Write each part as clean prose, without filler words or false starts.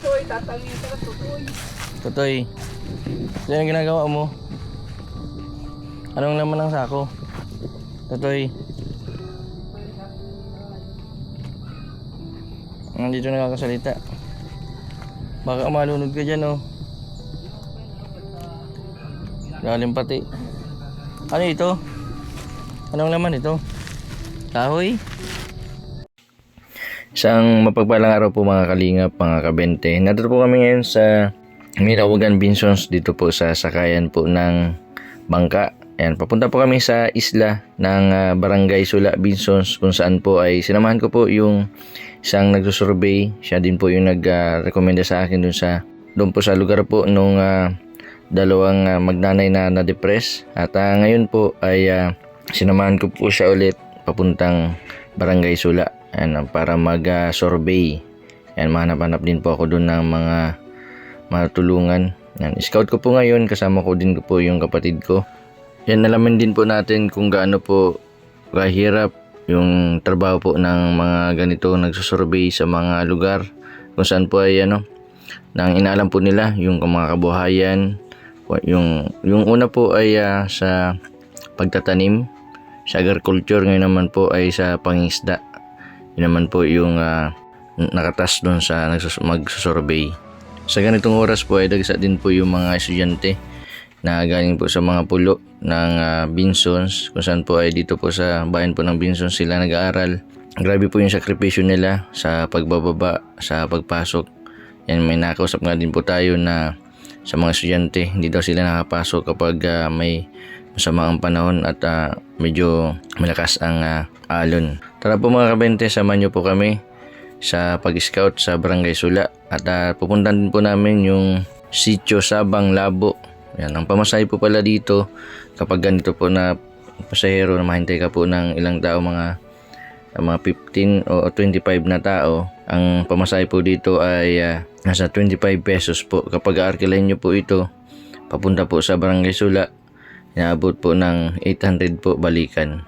Tutoy, tatangin ka na, tutoy. Totoy, ano yung ginagawa mo? Anong laman ng sako? Totoy. Nandito nakakasalita. Baka malunod ka dyan, oh. Lalim pati. Ano ito? Anong laman ito? Kahoy? Isang mapagpalang araw po mga kalingap, mga kabente. Nandito po kami ngayon sa Mirawagan Binsons dito po sa sakayan po ng bangka. Ayan, papunta po kami sa isla ng Barangay Sula, Binsons, kung saan po ay sinamahan ko po yung isang nagsusurvey. Siya din po yung nag-recommenda sa akin doon po sa lugar po nung dalawang magnanay na na-depress. At ngayon po ay sinamahan ko po siya ulit papuntang Barangay Sula. Ayan, para mag-survey. Ayan, mahanap-hanap din po ako doon ng mga matulungan. Ayan, scout ko po ngayon, kasama ko din po yung kapatid ko. Yan, alamin din po natin kung gaano po kahirap yung trabaho po ng mga ganito nagsusurvey sa mga lugar kung saan po ay nang inaalam po nila yung mga kabuhayan. Yung una po ay sa pagtatanim, sa agriculture. Ngayon naman po ay sa pangingisda. Yun naman po yung nakatas doon sa magsusurvey. Sa ganitong oras po ay dagsa din po yung mga estudyante na galing po sa mga pulo ng Binsons, kung saan po ay dito po sa bayan po ng Binsons sila nag-aaral. Grabe po yung sakripisyo nila sa pagbababa, sa pagpasok. Yan, may nakausap nga din po tayo na sa mga estudyante, hindi daw sila nakapasok kapag may masama ang panahon at medyo malakas ang alon. Tara po mga kabente, samahan nyo po kami sa pag-scout sa Barangay Sula at pupuntan din po namin yung Sitio Sabang Labo. Yan, ang pamasahe po pala dito kapag ganito po na pasahero na mahintay ka po ng ilang tao, mga 15 o 25 na tao, ang pamasahe po dito ay nasa 25 pesos po. Kapag aarkilahin nyo po ito papunta po sa Barangay Sula, inaabot po ng 800 po balikan.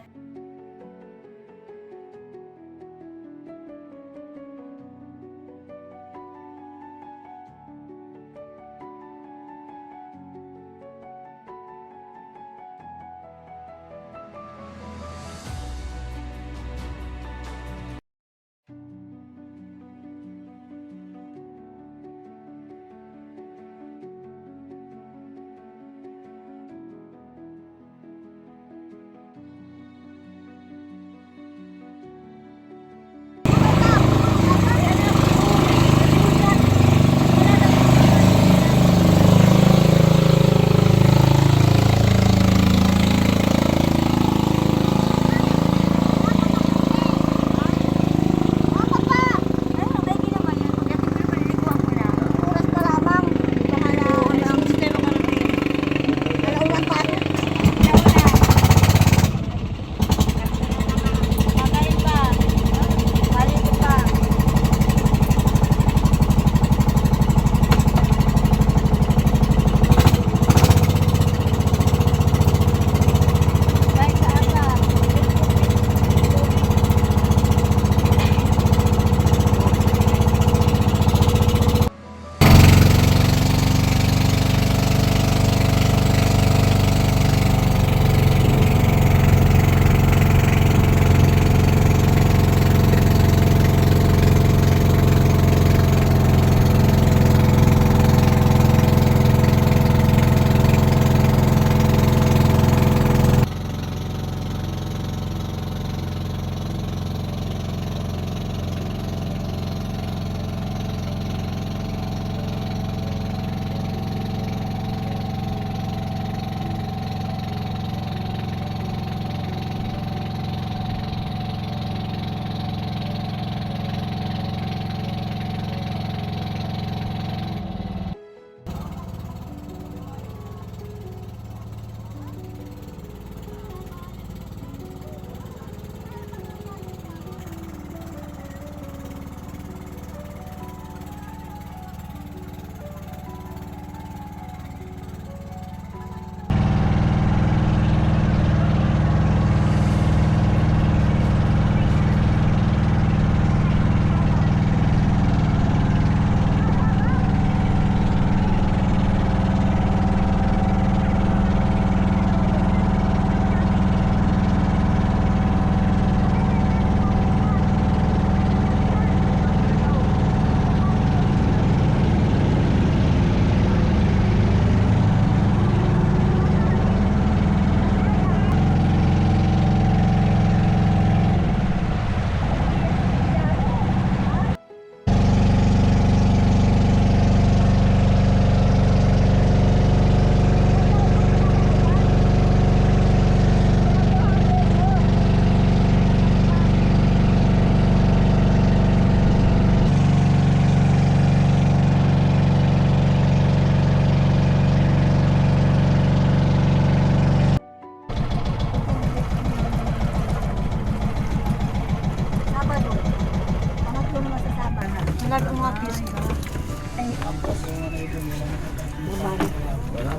Wala,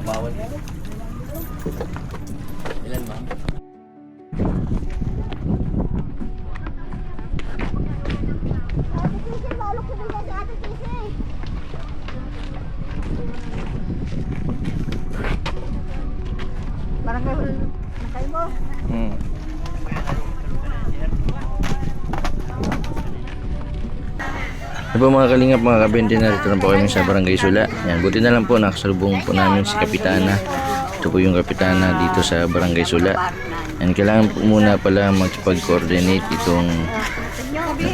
bawal. Ilan ba? Barangay hul nakay mo. Ano po mga kalingap, mga kabente, narito na po kami sa Barangay Sula. Yan, buti na lang po nakasalubong po namin si Kapitana. Ito po yung Kapitana dito sa Barangay Sula. And kailangan po muna pala magpag-coordinate itong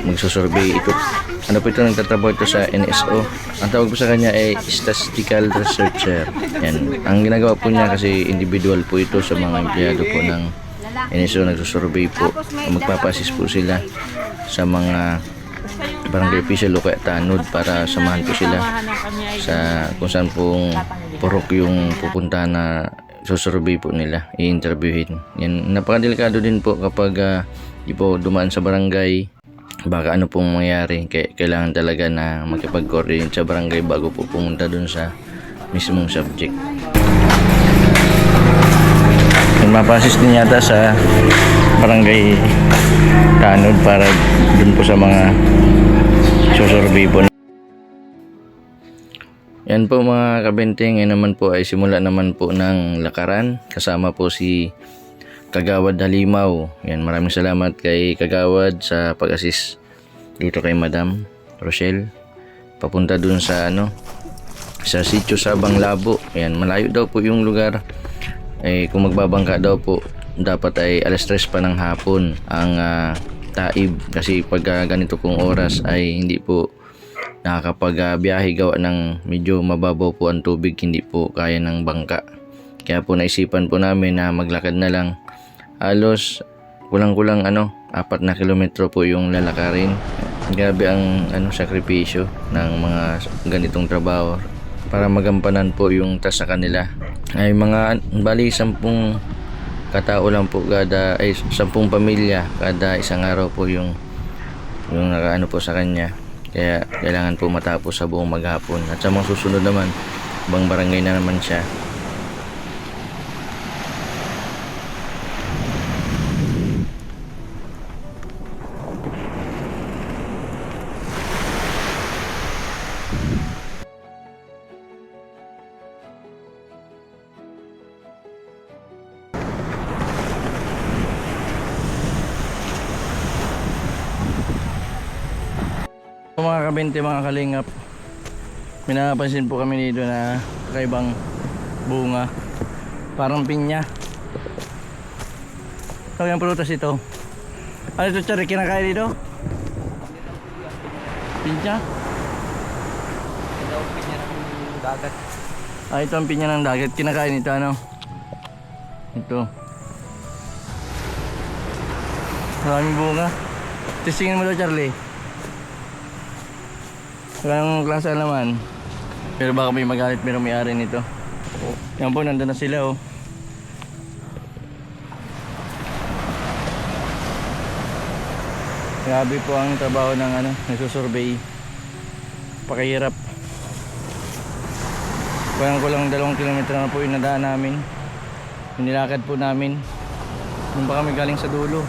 magsusurvey ito. Ano po ito, nagtatrabaho ito sa NSO. Ang tawag po sa kanya ay Statistical Researcher. Yan. Ang ginagawa po niya kasi individual po ito sa mga empleyado po ng NSO. Nagsusurvey po. Magpapasis po sila sa mga barangay official o kaya tanod para samahan po sila sa kung saan pong purok yung pupunta na susurvey po nila, i-interviewin. Yan, napakadelikado din po kapag di po dumaan sa barangay, baka ano pong mangyari. Kailangan talaga na makipag-coordinate sa barangay bago po pumunta dun sa mismong subject. Mapasis din yata sa barangay tanod para dun po sa mga susurvey po. Yan po mga kabente, ngayon naman po ay simula naman po ng lakaran. Kasama po si Kagawad Halimaw. Yan, maraming salamat kay Kagawad sa pag-assist dito kay Madam Rochelle. Papunta dun sa sa Sitio Sabang Labo. Yan, malayo daw po yung lugar. Kung magbabangka daw po, dapat ay alas 3 pa ng hapon ang taib, kasi pag ganito pong oras ay hindi po nakakapag-biyahe gawa ng medyo mababaw po ang tubig, hindi po kaya ng bangka. Kaya po naisipan po namin na maglakad na lang. Halos kulang-kulang 4 na kilometro po yung lalakarin. Grabe ang sakripisyo ng mga ganitong trabaho para magampanan po yung task sa kanila. Ay mga bali 10 katao lang po kada 10 pamilya kada isang araw po yung nakaano po sa kanya. Kaya kailangan po matapos sa buong maghapon. At sa mga susunod naman, ibang barangay na naman siya. Mga kabente, mga kalingap, may napansin po kami dito na kakaibang bunga, parang pinya. Kaya ang prutas ito. Ano ito, Chari? Kinakain dito? Pinya? Ito pinya ng dagat. Ito ang pinya ng dagat. Kinakain ito, ito. Maraming bunga. Testingin mo daw, Charlie. Walang klase naman. Pero baka may magalit, pero may-ari nito. Yan po, nandun na sila Grabe po ang trabaho ng nagsusurvey. Pakahirap. Kulang 2 kilometro na po yung nadaan namin. Nilakad po namin. Nung pa kami galing sa dulo.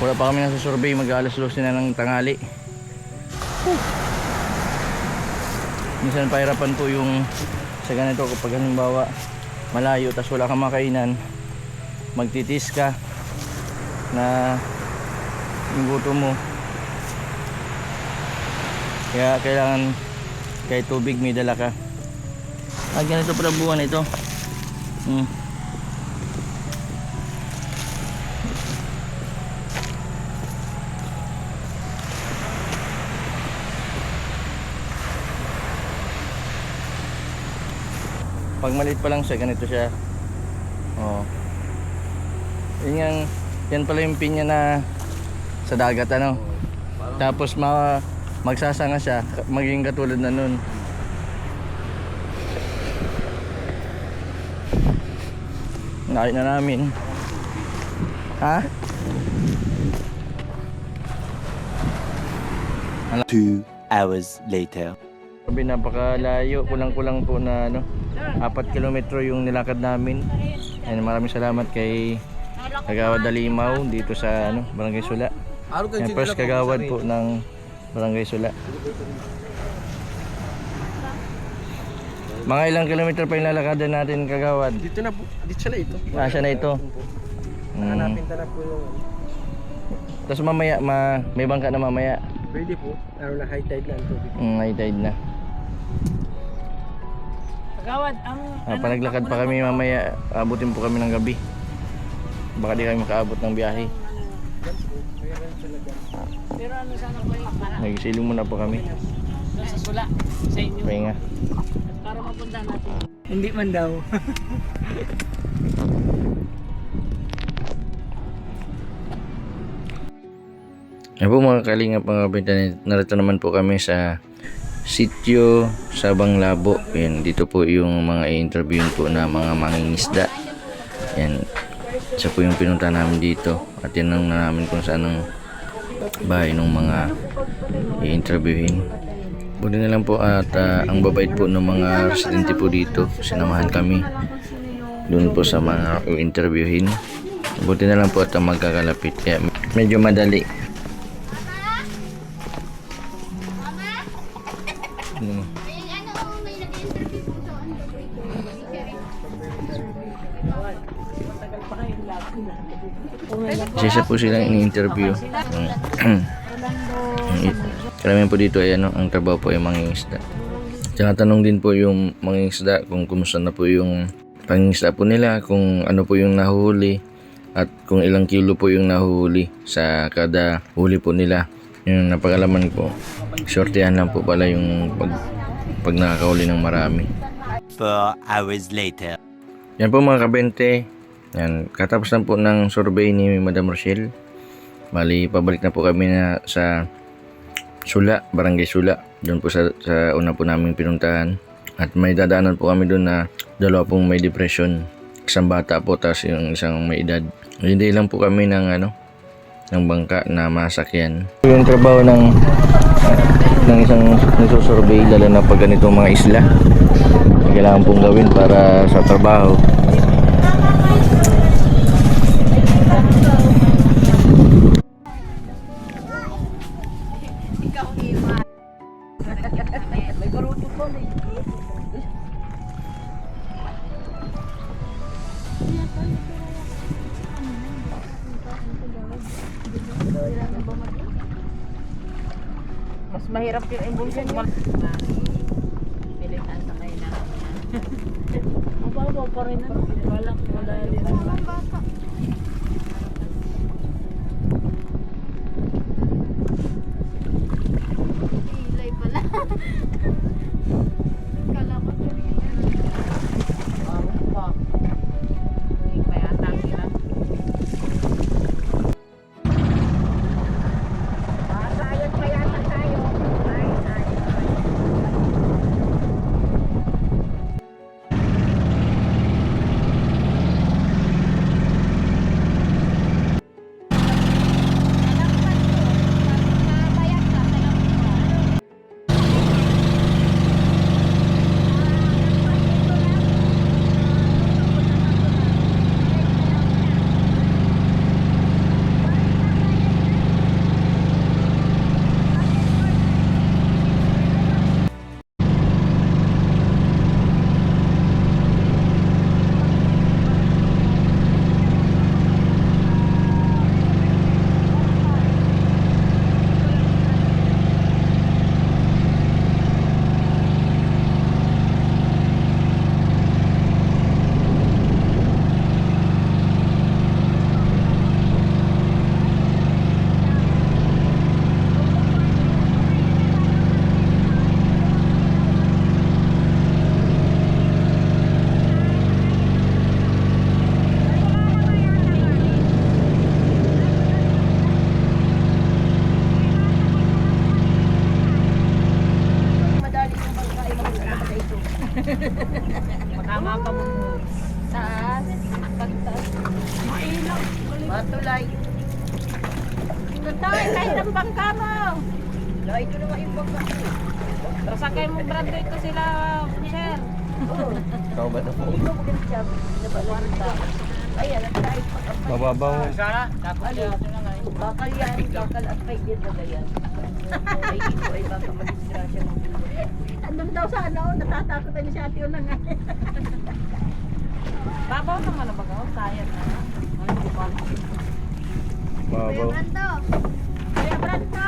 Wala pa kami nagsusurvey, mag-alas 12 na ng tanghali. Minsan pahirapan po yung sa ganito kapag halimbawa malayo tas wala kang makainan, magtitis ka na yung gutom mo. Kaya kailangan kahit tubig may dala ka. Ganito pala buwan ito. Pag maliit pa lang siya, ganito siya. Yan pala yung pinya na sa dagat Tapos magsasanga siya, maging katulad na nun. Nakait na namin. 2 hours later. Sabi, napakalayo, kulang-kulang po na 4 kilometro yung nilakad namin. And maraming salamat kay Kagawad Dalimaw dito sa Barangay Sula. Yan, first kagawad po ng Barangay Sula. Mga ilang kilometro pa yung lalakadan natin, Kagawad? Dito na po, dito na ito. Siya na ito. Hanapin na po yung... Tapos mamaya, may bangka na mamaya. Pwede po, na high tide na ang tubig. High tide na. Kagawad, ang... Panaglakad pa kami mamaya, abutin po kami ng gabi. Baka di kami makaabot ng biyahe. Pero ano sana po yung para Nagsiling muna po kami. sa Sula, sa inyo. Pahinga. Para mapunta natin. Hindi man daw. Yan po mga kalingap, mga kabintehan, narito naman po kami sa sitio sa Banglabo. Yan, dito po yung mga i-interview po na mga mangingisda. Yan, isa po yung pinunta namin dito at tinanong na namin kung saan ang bahay ng mga i-interviewin. Buti na lang po at ang babait po ng mga residente po dito, sinamahan kami doon po sa mga i-interviewin. Buti na lang po at magkakalapit, kaya medyo madali. Isa po silang ini-interview. Karamihan po dito ay ang trabaho po ay mangingisda. Tsaka tanong din po yung mangingisda kung kumusta na po yung pangingisda po nila, kung ano po yung nahuhuli at kung ilang kilo po yung nahuhuli sa kada huli po nila. Yung napakalaman po, sortehan lang po pala yung pag nakakahuli ng marami. 4 hours later. Yan po mga kabente. Yan, katapos lang po ng survey ni Madam Rochelle. Bali, pabalik na po kami sa Sula, Barangay Sula. Doon po sa una po namin pinuntahan. At may dadaanan po kami doon na dalawa pong may depression. Isang bata po, tapos yung isang may edad. Hindi lang po kami ng bangka na masakyan. Yung trabaho ng isang nagsusurvey, lalo na pag ganitong mga isla, kailangan pong gawin para sa trabaho. Mas mahirap yung emulsion. Pilitan sa kayo na. Mababaw pa rin Walang wala rin. Ilay pala. Kala ko Hindi pa yata sila. Makama pa mo. taas. Pagtaas. Matulay. Ito tayo, kahit ang bangka mo. Sakay mo brand ito sila, sir. Ikaw ba ito po? Mababaw. Sana, tapos bakal yan, bakal at pay din na yan. Ay, ito ay baka mag-disgrasya mo. Andun daw sa ano, natatakot niya si ate yun na nga. Babaw naman na baga, sayang na. Ano ba? Kuya Mababaw. Brando! Kuya Brando!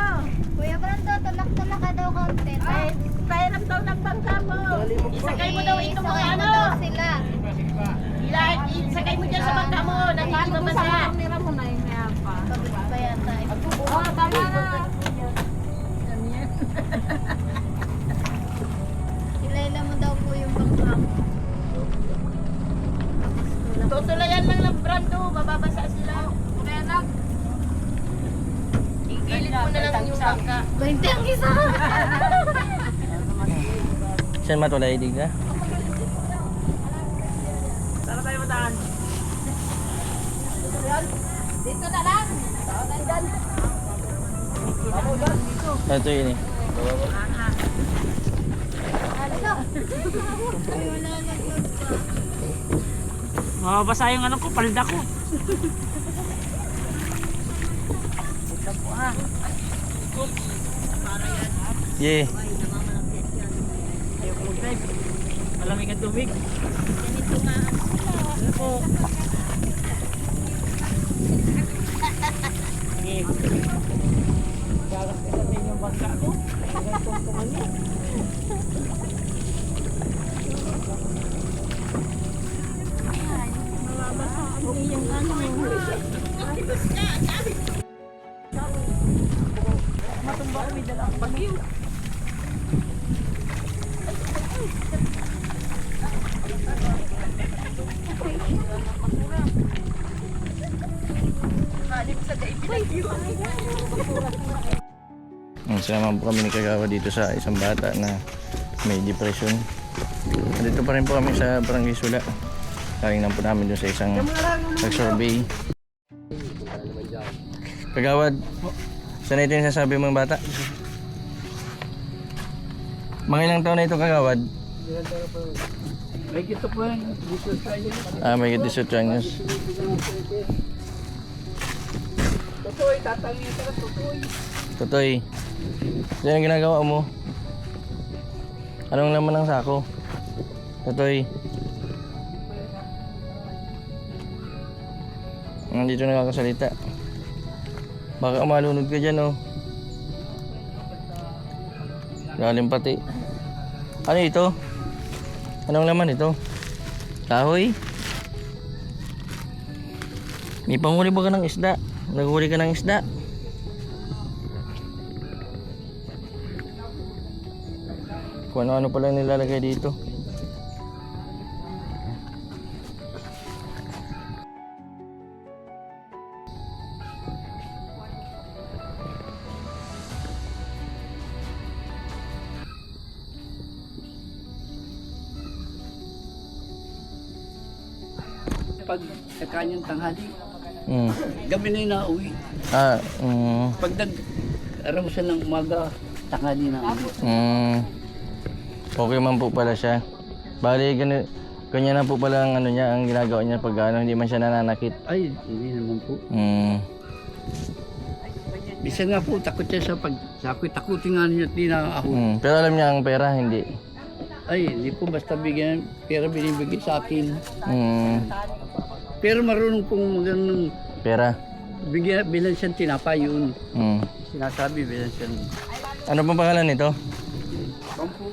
Kuya Brando, tulak-tulak ka daw konti. Ay, pairam daw ng bangka mo. Isakay mo daw ito mga ano. Sila. Isakay mo dyan sa bangka mo, nagkano ba siya? Nira mo na yung kaya pa. Pagod pa yata. Oh, tama na. Ilaila mo daw po yung bangka. Tutulayan lang ng Brando, bababasa sila. Kaya nag. Igilit mo na lang yung bangka. 20 ang isa. Saan matulay di ka? Saan tayo mataan? Dito na lang. Ito yun eh. Ano? Ay, wala nag-vlog pa. Mababasa yung ano ko, palda ko. Yeah. Ayaw ko mag-drive. Malamig ang tubig. Ano po? Sige. Gagaspisan yung bangka ko. Gagawin ko man yun. Matumba kami dalang bagyo. Sama po kami ni Kagawa dito sa isang bata na may depression. Dito pa rin po kami sa Barangay Sula. Kaling lang po namin doon sa isang nag-survey. Kagawad, saan ito yung sasabi mong bata? Mga ilang taon na ito, Kagawad? May kita po yan. Dito sa inyo. May 18 anyos. Tutoy, tatangin ka na, tutoy. Totoy, saan ang ginagawa mo? Anong laman ng sako? Totoy. Nandito nakakasalita. Baka malunod ka dyan, oh. Lalim pati. Ano ito? Anong laman ito? Kahoy? May panghuli ba ka ng isda? Naghuli ka ng isda? Kung ano-ano pala nilalagay dito. Pag kanyang tanghali, Mm. gabi na yung nauwi. Pag nag-aramusan ng umaga, tanghali na uwi. Okay man po pala siya. Bali, ganyan na po pala ang ano niya, ang ginagawa niya pag ano, hindi man siya nananakit. Ay, hindi naman po. Bisa nga po, takot siya sa pag... Takutin nga niya at di nakakahuli. Pero alam niya ang pera, hindi. Ay, hindi po basta bigyan, pera binibigay sa akin. Pero marunong pong magandang Pera. bilan siyang tinapay yun. Sinasabi bilan siyang... Ano pang pangalan nito? Kampo,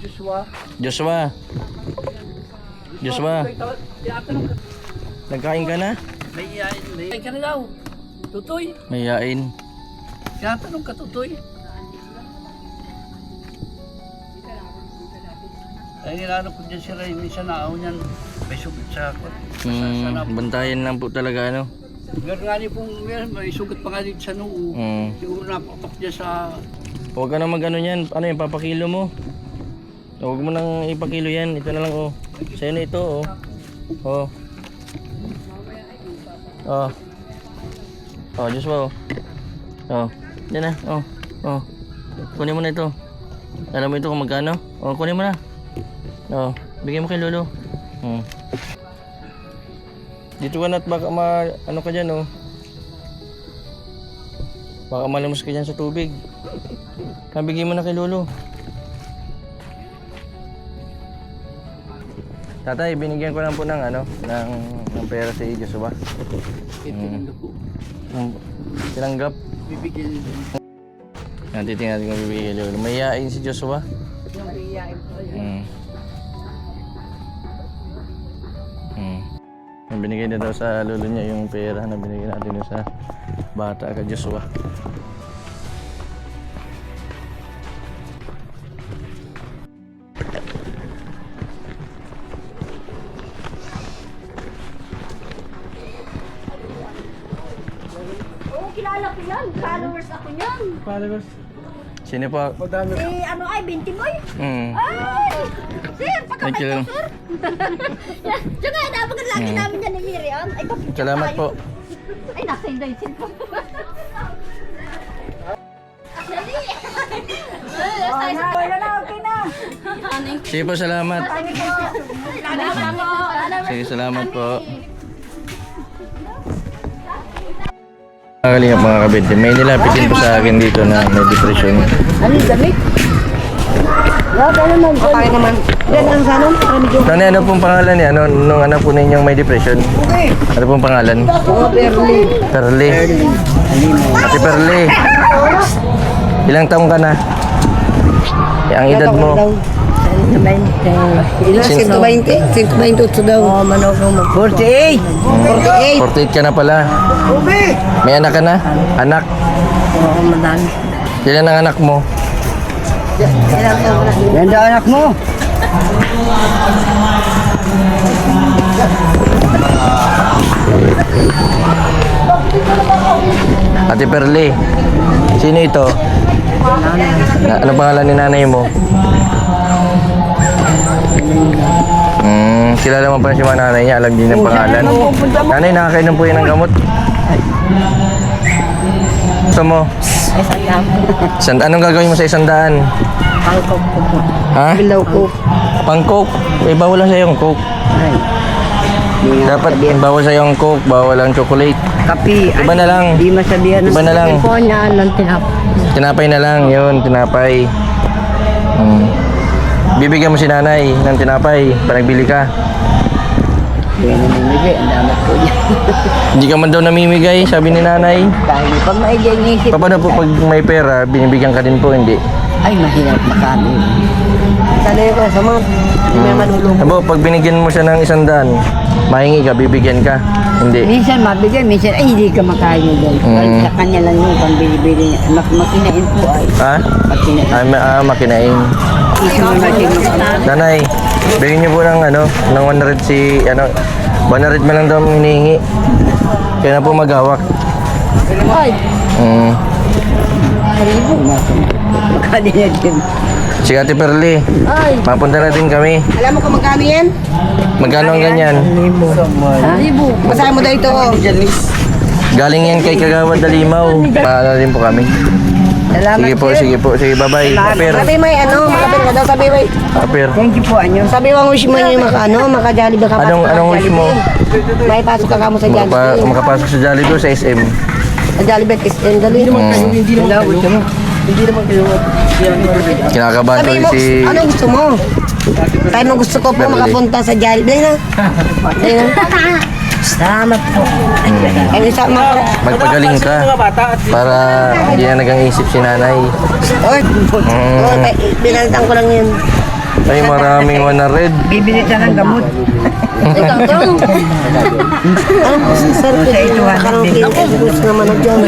Joshua. Joshua. Joshua. Nagkain ka na? May iyain, may ka na daw. Tutoy. Mayayain. Tinatanong ka, Tutoy. Ay, nilano ko dyan si Ray. Minsan naaw niyan. May sugat sa Bantayan lang po talaga ano. Meron nga niyo pong may sugat pa nga dito sa noo. Siguro napapak niya sa... Huwag ka na mag-ano yan. Ano yung papakilo mo? Huwag mo nang ipakilo yan. Ito na lang oh. Sa'yo na ito oh. Oh. Oh. Oh, Joshua oh. Oh. Yan na. Oh. Oh. Kunin mo na ito. Alam mo ito kung magkano? O, kunin mo na. O, bigyan mo kay Lolo. Dito ka na at baka ano ka dyan, oh. Baka malamos ka dyan sa tubig. Bigyan mo na kay Lolo. Tatay, binigyan ko lang po ng ng pera si Joshua. Tinanggap. Bibigyan nila. Titingnan natin kung bibigyan Lolo. Mayayain si Joshua. Mahihain po yun. Binigay na daw sa lolo niya yung pera na binigay natin sa bata kay Joshua. Oo, kilala ko yan. Followers ako yan. Followers? Sino po? Ano ay, Binti Boy? Ay! Sir, Thank you. pagkamay ko, sir. Tsaka, napagan lagi namin yan ni Miriam. Ay, kapit Salamat po. Ay, nasa inday sin po. Dali! Sige po, salamat. Sige, salamat po. Kalingap mga kabente, may nilapitin po sa akin dito na may depression. Ano yung damit? Wala naman. Okay naman. Yan ang sanon. Tanay, ano pong pangalan niya? Nung anak po ninyong may depression? Ano pong pangalan? Perli. Perli. Ate Perli. Ilang taong ka na? Ang edad mo? 120 daw. Oo, manok mo. 48. 48 ka na pala. May anak ka na? Anak? Oo, madami. Ilan ang anak mo? Yan daw anak mo. Ate Perli. Sino ito? Ano pangalan ni nanay mo? Kilala mo pa si nanay niya, alam din ang pangalan. Nanay, nakakainom po yan ng gamot. Gusto mo? Anong gagawin mo sa 100? Pangkok ko po. Ha? Bilaw ko. Pang-coke? Eh, bawal lang sa'yo yung coke. Dapat bawal sa'yo yung coke, bawal ang chocolate. Kapi. Iba na lang. Di masabihan. Iba na lang. Po na ng tinap. Tinapay na lang, yun, tinapay. Bibigyan mo si nanay ng tinapay para nagbili ka. Hindi na namimigay. Ang damat po niya. Hindi ka man daw namimigay, sabi ni nanay. Dahil pag maigay nisip. Paano po pag may pera, binibigyan ka din po, hindi? Ay, mahirap makami. Sanay ko sa mga may manulong. Abo, pag binigyan mo siya ng 100, mahingi ka, bibigyan ka. Hindi. Minsan mabigay, minsan ay hindi ka makain mo doon. Sa kanya lang yung pambili-bili niya. Makinain po ay. Ha? Makinain. Makinain. Nanay, bigyan niyo po ng ng 100 si 100 man lang daw ang hinihingi. Kaya na po maghawak. Ay, haribo na ito. Makalinya din. Si Ate Perli, Ay, mapunta na din kami. alam mo kung magkano yan? Magkano ang ganyan? Haribo. Basahin mo daw ito. Galing yan kay Kagawad Dalimaw. Paano din po kami. Salamat. Sige po, sir. sige po. Sige, bye-bye. Aper. Sabi mo makapit ka daw, sabi mo. Aper. Thank you po, anyo. Sabi mo, wish mo yung makajali ba ka Anong wish mo? May pasok ka mo sa Jollibee. Makapasok sa Jollibee o sa SM. Sa Jollibee, SM, dali. Hindi naman kayo. Kinakabahan Sabi ko mo, si... anong gusto mo? Sabi mo, gusto ko po makapunta sa Jollibee na. Dali na. Salamat po. Ay, isa Magpagaling ka para hindi na nagang-isip si nanay. Binalitan ko lang yun. Ay, maraming 100. Bibili siya ng gamot. Ikaw to. Sir, gusto naman na dyan.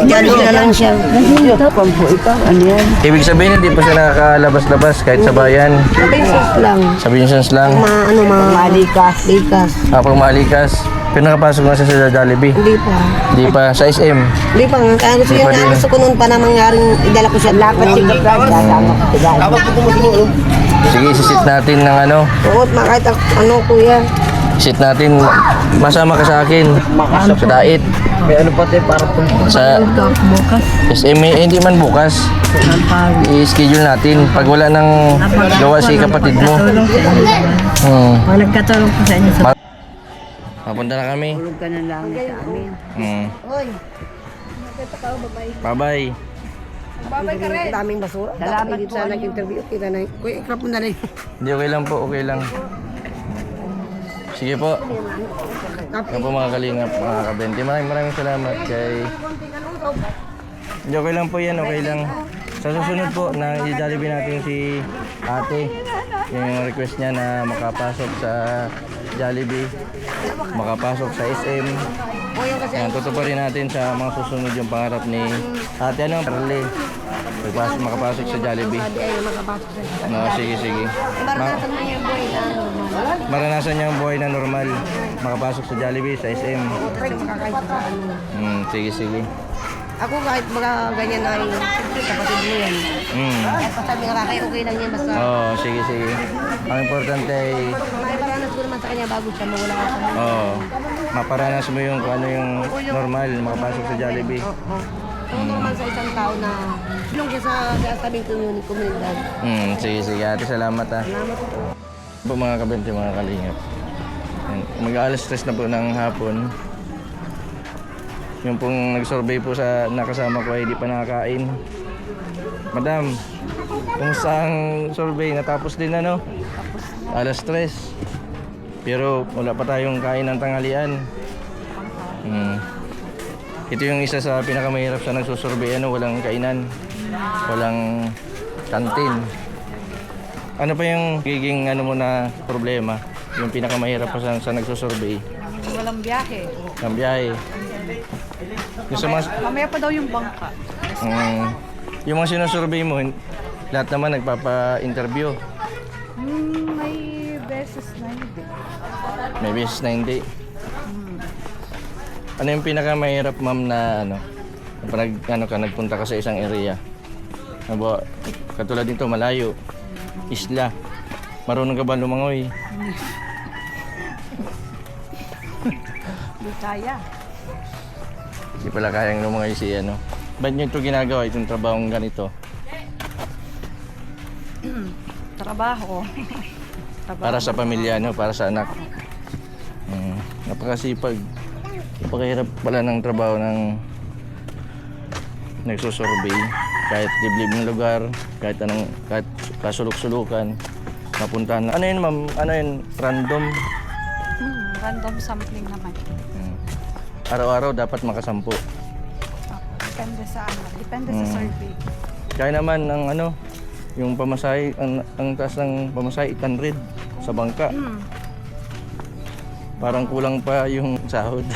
Jollibee na lang siya. Ano yan? Ibig sabihin, hindi pa siya nakakalabas-labas kahit sa bayan. Pesos lang. Sabihin siya lang. Malikas. Likas. Pag malikas. Pero nakapasok na siya sa Jollibee. Hindi pa. Hindi pa. Sa SM. Hindi pa nga. Kaya gusto Hindi pa yun din. nga. Gusto ko noon pa na mangyaring idala ko siya. Dapat si Kapag. Sige, isisit natin ng Oo, kahit ano kuya. Visit natin. Masama ka sa akin. Sa dait. May ano pa tayo para po. Sa Bukas. SMA, hindi man bukas. I-schedule natin. Pag wala nang gawa si kapatid mo. Pag nagkatulong po sa inyo sa Papunta na kami. tulog ka na lang sa amin. Oy, Bye-bye. daming basura. Salamat po. Sa nag-interview. Kita na. Kuya, ikrap mo na rin. Hindi, okay lang po. Okay lang. Sige po. Yan po mga kalingap, mga kabente. Maraming salamat kay... Hindi, okay lang po yan. Okay lang. Sa susunod po, na i-jollibee natin si ate. Yung request niya na makapasok sa Jollibee, makapasok sa SM. Yan, tutuparin natin sa mga susunod yung pangarap ni ate. Ano? Carly. Makapasok sa Jollibee. No, sige. Maranasan niya yung buhay na normal. Makapasok sa Jollibee, sa SM. Sige. Ako kahit mga ganyan na ay kapatid mo yan. Kahit pasabi nga kaya okay lang yan basta. Oo, sige. Ang importante ay Maiparanas ko naman sa kanya bago siya mawala ka sa maparanas mo yung kung ano yung normal, makapasok sa Jollibee. Tulong naman sa isang tao na tulong siya sa tabing komunidad. Sige ate, salamat ha. Salamat po. Po mga kabente, mga kalingap. Mag-aalas 3 na po ng hapon. Yung pong nag-survey po sa nakasama ko ay di pa nakakain. Madam, kung saang survey natapos din ano? Alas 3. Pero wala pa tayong kain ng tanghalian. Ito yung isa sa pinakamahirap sa nagsusurvey, walang kainan, walang kantin. Ano pa yung giging mo na problema? Yung pinakamahirap pa sa nagsusurvey? Walang biyahe. Ang biyahe. Yung sa mga, Mamaya pa daw yung bangka. yung mga sinusurvey mo, lahat naman nagpapa-interview. May beses na hindi. May beses na hindi. Ano yung pinakamahirap, ma'am, na nagpunta ka sa isang area? Katulad nito, malayo, isla. Marunong ka ba lumangoy? Hindi kaya. Hindi pala kayang lumangoy si Ba't nyo ito ginagawa, itong trabahong ganito? Trabaho. Para sa pamilya, para sa anak. Napakasipag. Napakahirap pala ng trabaho ng nagsusurvey. Kahit liblib ng lugar, kahit kasuluk-sulukan, mapuntahan na. Ano yun, ma'am? Ano yun? Random? Random sampling naman. Araw-araw dapat makasampu. Depende sa Depende sa survey. Kaya naman ang yung pamasahe, ang taas ng pamasahe 800 sa bangka. Parang kulang pa yung sahod.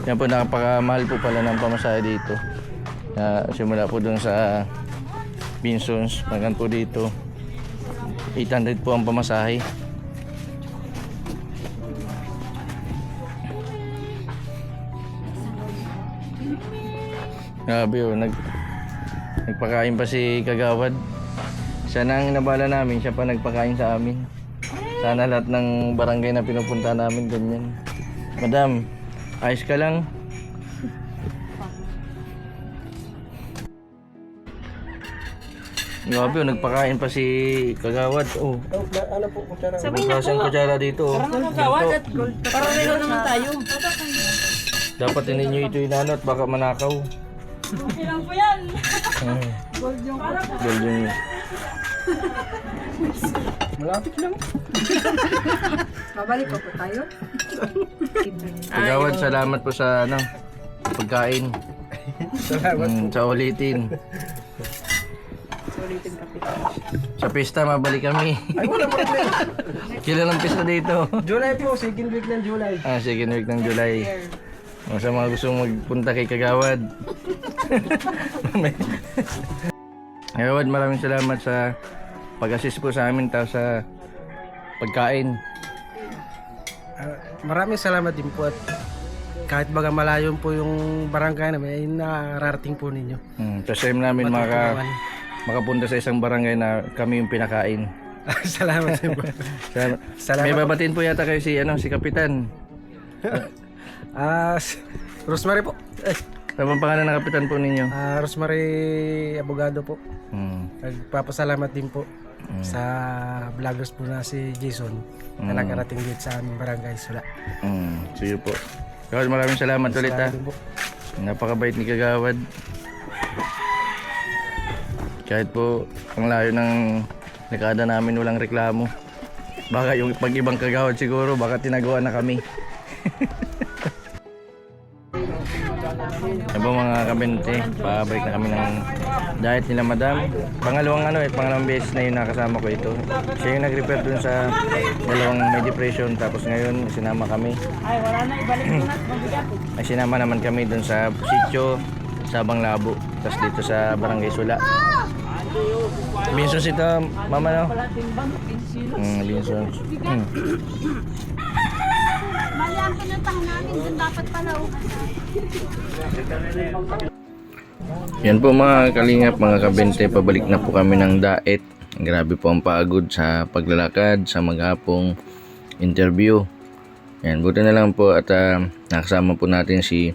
Yan po, napakamahal po pala ng pamasahe dito. Simula po dun sa Binsons, hanggang po dito 800 po ang pamasahe. Grabe nagpakain pa si Kagawad. Siya na ang nabala namin, siya pa nagpakain sa amin. Sana lahat ng barangay na pinupunta namin ganyan. Madam, ayos ka lang? Grabe, nagpakain pa si Kagawad. Ano po, kutsara? Magkasang kutsara dito. Kagawad at para rin naman tayo. Dapat hindi nyo ito inano at baka manakaw. Okay lang po yan. Gold yung malapit lang. Babalik po tayo. Kagawad, salamat po sa pagkain. Salamat sa ulitin. Sa pista, mabalik kami. Ay, wala problema. Kailan ang pista dito? July po, second week ng July. Second week ng July. Sa mga gusto magpunta kay Kagawad. Kagawad, maraming salamat sa pag-assist po sa amin sa pagkain. Maraming salamat din po at kahit baga malayo po yung barangay namin ay nararating po ninyo. Sa time namin makapunta sa isang barangay na kami yung pinakain. Salamat din po. Salamat May po. babatiin po yata kayo si Kapitan. Rosemary po. Ano bang pangalan ng Kapitan po ninyo? Rosemary Abogado po. Hmm. Nagpapasalamat din po sa vloggers po na si Jason na nakarating dito sa aming barangay Sula. Sige po. Kagawad, maraming salamat ulit ha. Salamat din po. Napakabait ni Kagawad. Kahit po ang layo ng dekada namin walang reklamo. Baka yung pag ibang Kagawad siguro baka tinagawa na kami. Ano mga kabente, pabalik na kami ng diet nila madam. Pangalawang beses na yun nakasama ko ito. Siya yung nag-repair dun sa dalawang may depression, tapos ngayon sinama kami. Ay sinama naman kami dun sa sitio Sabang Labo, tapos dito sa Barangay Sula. Binsons ito, mama no? Binsons. Mali ang pinuntahan namin, dun dapat pala. Yan po mga kalingap, mga kabente, pabalik na po kami ng daet. Grabe po ang pagod sa paglalakad, sa maghapong interview. Yan, buti na lang po at nakasama po natin si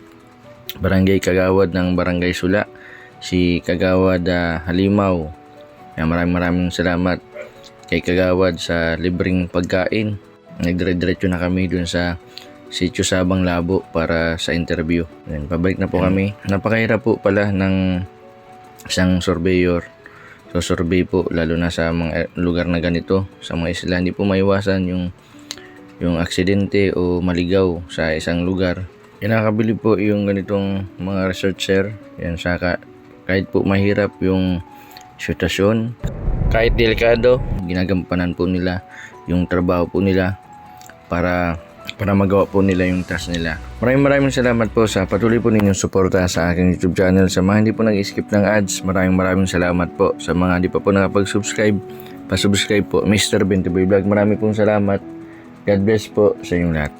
Barangay Kagawad ng Barangay Sula, si Kagawad Halimaw. Yan, maraming salamat kay Kagawad sa libreng pagkain. Nagdire-diretso na kami dun sa Sitio Sabang Labo para sa interview. Yan, pabalik na po kami. Napakahirap po pala ng isang surveyor. So survey po lalo na sa mga lugar na ganito, sa mga isla, hindi po maiwasan yung aksidente o maligaw sa isang lugar. Yan, nakakabilib po yung ganitong mga researcher. Yan, saka kahit po mahirap yung sitwasyon, kahit delikado, ginagampanan po nila yung trabaho po nila para magawa po nila yung task nila. Maraming salamat po sa patuloy po ninyong suporta sa aking YouTube channel. Sa mga hindi po nag-skip ng ads, maraming salamat po. Sa mga hindi pa po nakapag-subscribe, pa-subscribe po. Mr. Bentiboy Vlog, maraming pong salamat. God bless po sa inyong lahat.